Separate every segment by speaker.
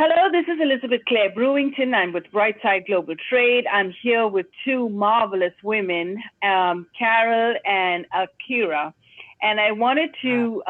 Speaker 1: Hello, this is Elizabeth Clare Brewington. I'm with Brightside Global Trade. I'm here with two marvelous women, Carole and Ainura. And I wanted to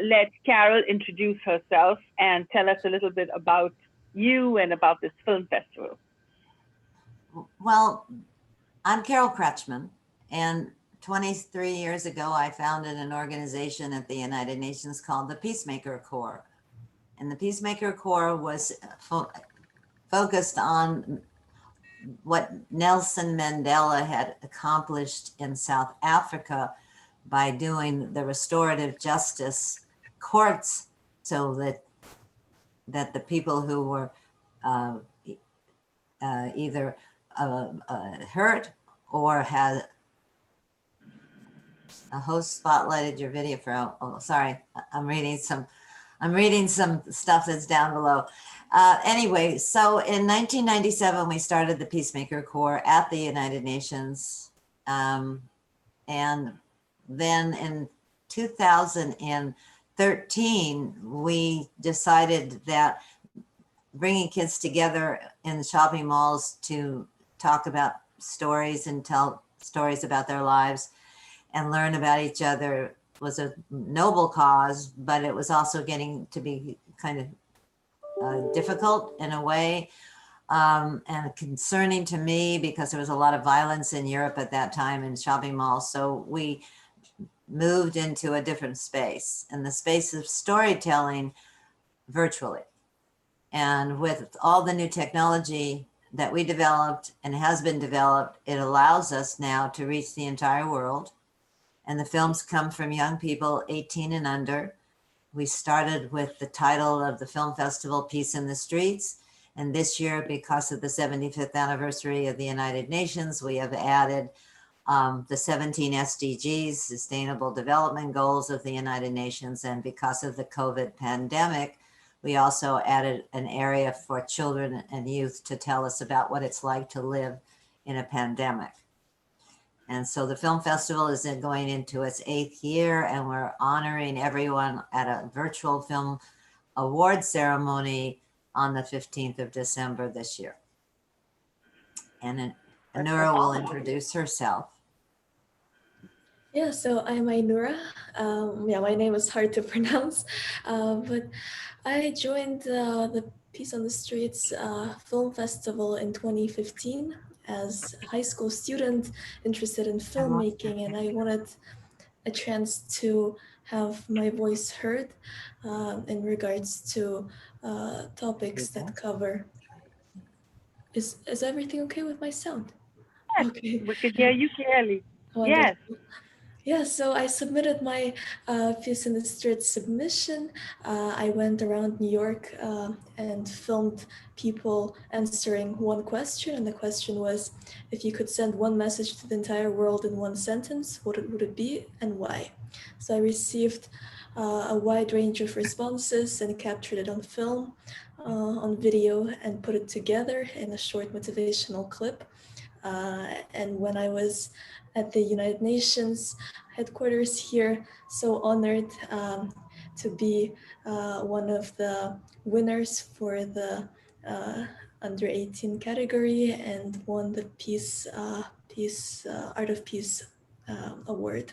Speaker 1: let Carole introduce herself and tell us a little bit about you and about this film festival.
Speaker 2: Well, I'm Carole Krechman, and 23 years ago, I founded an organization at the United Nations called the Peacemaker Corps. And the Peacemaker Corps was focused on what Nelson Mandela had accomplished in South Africa by doing the restorative justice courts, so that the people who were either hurt or had a host spotlighted your video for, oh, sorry, I'm reading some stuff that's down below. Anyway, so in 1997, we started the Peacemaker Corps at the United Nations. And then in 2013, we decided that bringing kids together in shopping malls to talk about stories and tell stories about their lives and learn about each other was a noble cause, but it was also getting to be kind of difficult in a way, and concerning to me because there was a lot of violence in Europe at that time in shopping malls. So we moved into a different space, in the space of storytelling virtually. And with all the new technology that we developed and has been developed, it allows us now to reach the entire world. And the films come from young people 18 and under. We started with the title of the film festival, Peace in the Streets. And this year, because of the 75th anniversary of the United Nations, we have added the 17 SDGs, Sustainable Development Goals of the United Nations. And because of the COVID pandemic, we also added an area for children and youth to tell us about what it's like to live in a pandemic. And so the film festival is going into its 8th year, and we're honoring everyone at a virtual film award ceremony on the 15th of December this year. And Ainura will introduce herself.
Speaker 3: Yeah, so I'm Ainura. My name is hard to pronounce, but I joined the Peace on the Streets Film Festival in 2015 as a high school student interested in filmmaking, and I wanted a chance to have my voice heard in regards to topics that cover. Is everything okay with my sound?
Speaker 1: Yes,
Speaker 3: okay.
Speaker 1: we can hear you clearly.
Speaker 3: Wonderful.
Speaker 1: Yes.
Speaker 3: Yeah, so I submitted my Peace in the Streets submission. I went around New York and filmed people answering one question. And the question was, if you could send one message to the entire world in one sentence, what would it be and why? So I received a wide range of responses and captured it on film, on video, and put it together in a short motivational clip. And when I was at the United Nations headquarters here, so honored to be one of the winners for the under 18 category and won the Art of Peace award,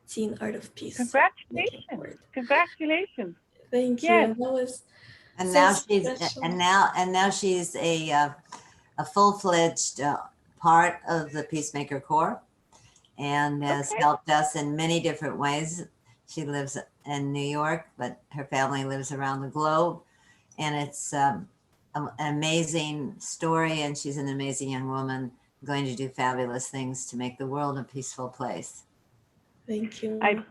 Speaker 3: Teen Art of Peace.
Speaker 1: Congratulations! Congratulations!
Speaker 3: Thank you.
Speaker 1: Yes.
Speaker 3: That was
Speaker 2: And
Speaker 3: so
Speaker 2: now
Speaker 3: special.
Speaker 2: now she's a full-fledged part of the Peacemaker Corps, and has helped us in many different ways. She lives in New York, but her family lives around the globe, and it's an amazing story, and she's an amazing young woman going to do fabulous things to make the world a peaceful place.
Speaker 3: Thank you.
Speaker 1: I'm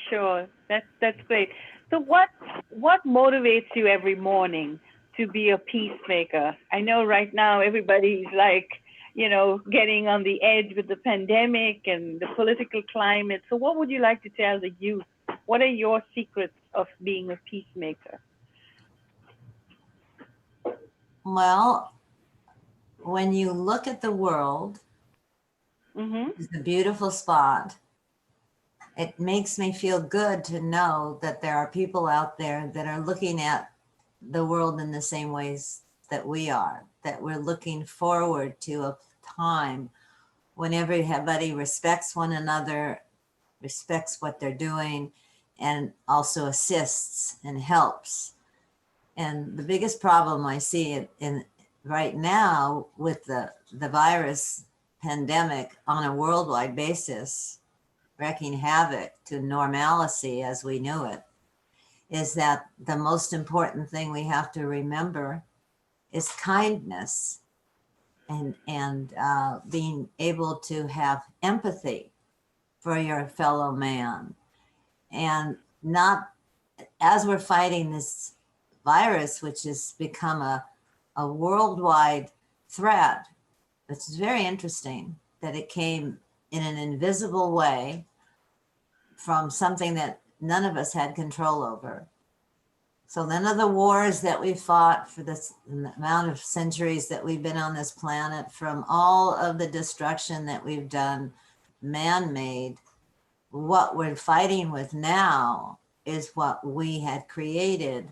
Speaker 1: sure. That's great. So what motivates you every morning to be a peacemaker? I know right now everybody's like, getting on the edge with the pandemic and the political climate. So what would you like to tell the youth? What are your secrets of being a peacemaker?
Speaker 2: Well, when you look at the world, it's a beautiful spot. It makes me feel good to know that there are people out there that are looking at the world in the same ways that we are, that we're looking forward to a time when everybody respects one another, respects what they're doing, and also assists and helps. And the biggest problem I see in right now with the virus pandemic on a worldwide basis, wreaking havoc to normalcy as we knew it, is that the most important thing we have to remember is kindness and being able to have empathy for your fellow man, and not, as we're fighting this virus, which has become a worldwide threat. It's very interesting that it came in an invisible way from something that none of us had control over. So none of the wars that we fought for this amount of centuries that we've been on this planet, from all of the destruction that we've done, man-made, what we're fighting with now is what we had created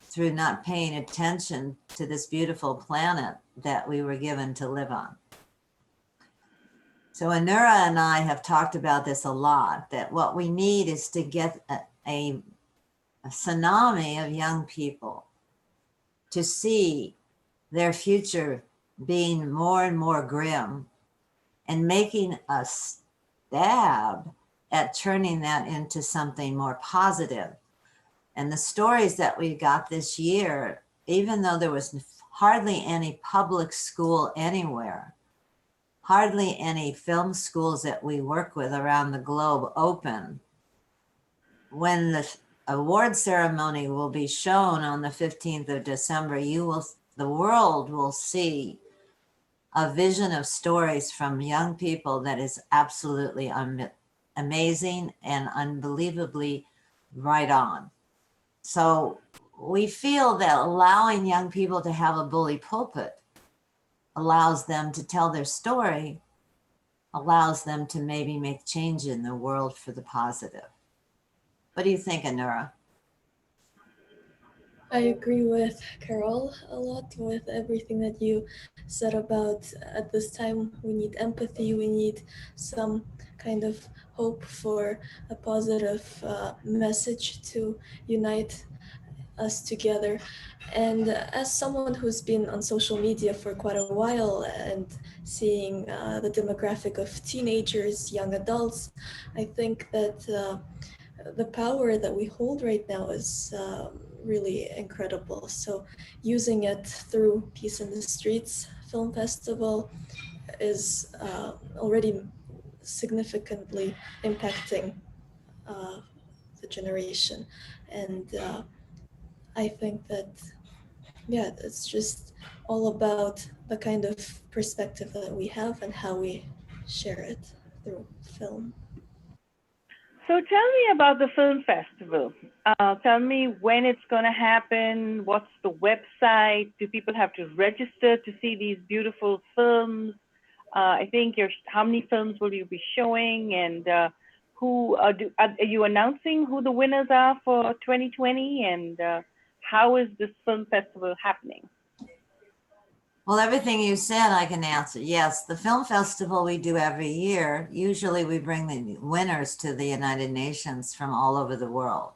Speaker 2: through not paying attention to this beautiful planet that we were given to live on. So Ainura and I have talked about this a lot, that what we need is to get a tsunami of young people to see their future being more and more grim, and making a stab at turning that into something more positive. And the stories that we got this year, even though there was hardly any public school anywhere, hardly any film schools that we work with around the globe open, when the award ceremony will be shown on the 15th of December, the world will see a vision of stories from young people that is absolutely amazing and unbelievably right on. So we feel that allowing young people to have a bully pulpit allows them to tell their story, allows them to maybe make change in the world for the positive. What do you think, Ainura?
Speaker 3: I agree with Carole a lot with everything that you said about at this time we need empathy, we need some kind of hope for a positive message to unite us together. And as someone who's been on social media for quite a while and seeing the demographic of teenagers, young adults, I think that the power that we hold right now is really incredible. So using it through Peace in the Streets Film Festival is already significantly impacting the generation. And I think that, yeah, it's just all about the kind of perspective that we have and how we share it through film.
Speaker 1: So tell me about the film festival. Tell me when it's going to happen. What's the website? Do people have to register to see these beautiful films? I think how many films will you be showing, and are you announcing who the winners are for 2020, and how is this film festival happening?
Speaker 2: Well, everything you said, I can answer. Yes, the film festival we do every year, usually we bring the winners to the United Nations from all over the world.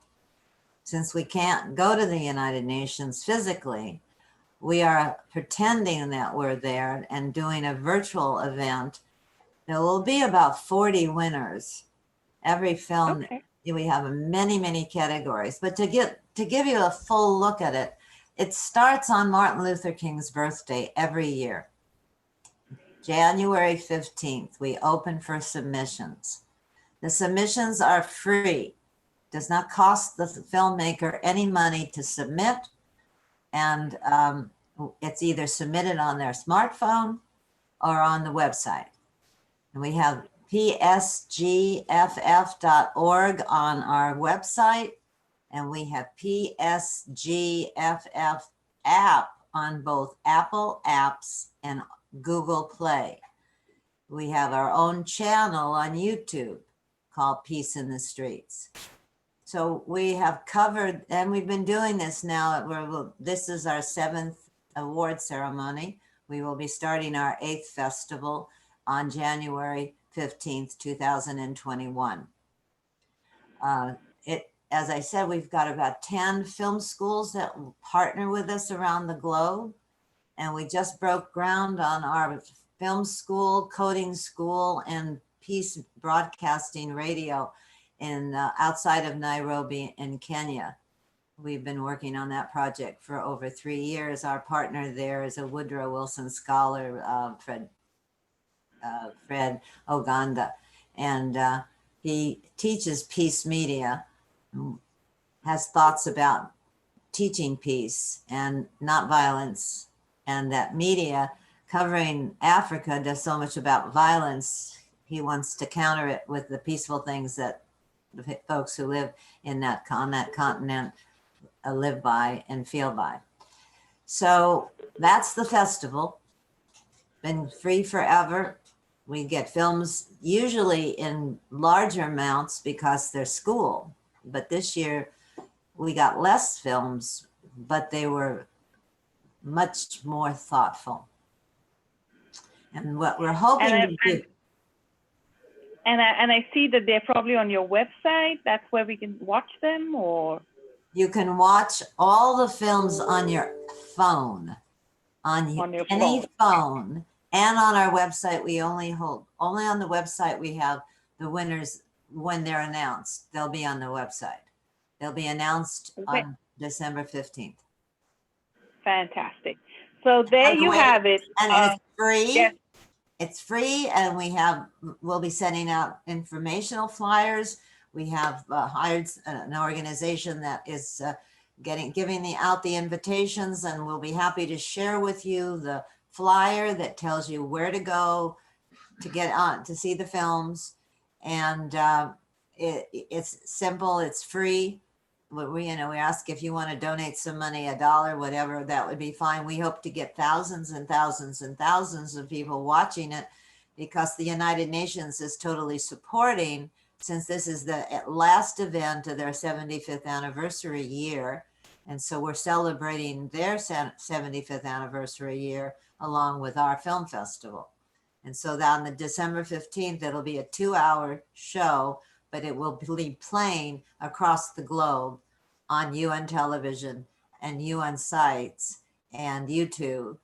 Speaker 2: Since we can't go to the United Nations physically, we are pretending that we're there and doing a virtual event. There will be about 40 winners. Every film,
Speaker 1: Okay.
Speaker 2: we have many, many categories. But to give you a full look at it, it starts on Martin Luther King's birthday every year. January 15th, we open for submissions. The submissions are free. Does not cost the filmmaker any money to submit. And it's either submitted on their smartphone or on the website. And we have psgff.org on our website. And we have PSGFF app on both Apple apps and Google Play. We have our own channel on YouTube called Peace in the Streets. So we have covered, and we've been doing this now. This is our 7th award ceremony. We will be starting our 8th festival on January 15th, 2021. As I said, we've got about 10 film schools that partner with us around the globe. And we just broke ground on our film school, coding school, and peace broadcasting radio in outside of Nairobi in Kenya. We've been working on that project for over 3 years. Our partner there is a Woodrow Wilson scholar, Fred Oganda, and he teaches peace media, has thoughts about teaching peace and not violence, and that media covering Africa does so much about violence. He wants to counter it with the peaceful things that the folks who live on that continent live by and feel by. So that's the festival. Been free forever. We get films usually in larger amounts because they're school, but this year we got less films, but they were much more thoughtful. And what we're hoping to do.
Speaker 1: And I see that they're probably on your website. That's where we can watch them, or?
Speaker 2: You can watch all the films on your phone, on your any phone, and on our website. We only on the website we have the winners when they're announced. They'll be on the website. They'll be announced on December 15th.
Speaker 1: Fantastic. So there you have it.
Speaker 2: And it's free.
Speaker 1: Yes.
Speaker 2: It's free, and we'll be sending out informational flyers. We have hired an organization that is giving out the invitations, and we'll be happy to share with you the flyer that tells you where to go to get on to see the films. And it's simple, it's free. We ask if you want to donate some money, $1, whatever, that would be fine. We hope to get thousands and thousands and thousands of people watching it, because the United Nations is totally supporting, since this is the last event of their 75th anniversary year. And so we're celebrating their 75th anniversary year along with our film festival. And so on the December 15th, it'll be a 2-hour show, but it will be playing across the globe on UN television and UN sites and YouTube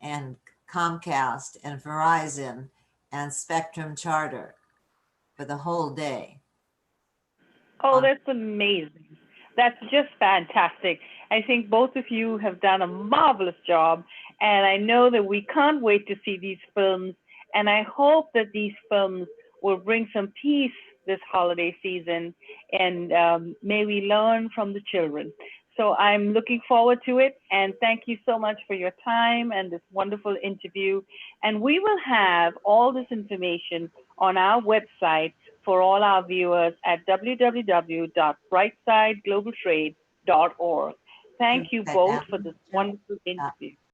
Speaker 2: and Comcast and Verizon and Spectrum Charter for the whole day.
Speaker 1: Oh, that's amazing. That's just fantastic. I think both of you have done a marvelous job, and I know that we can't wait to see these films, and I hope that these films will bring some peace this holiday season, and may we learn from the children. So I'm looking forward to it, and thank you so much for your time and this wonderful interview. And we will have all this information on our website for all our viewers at www.brightsideglobaltrade.org. Thank you both for this wonderful interview.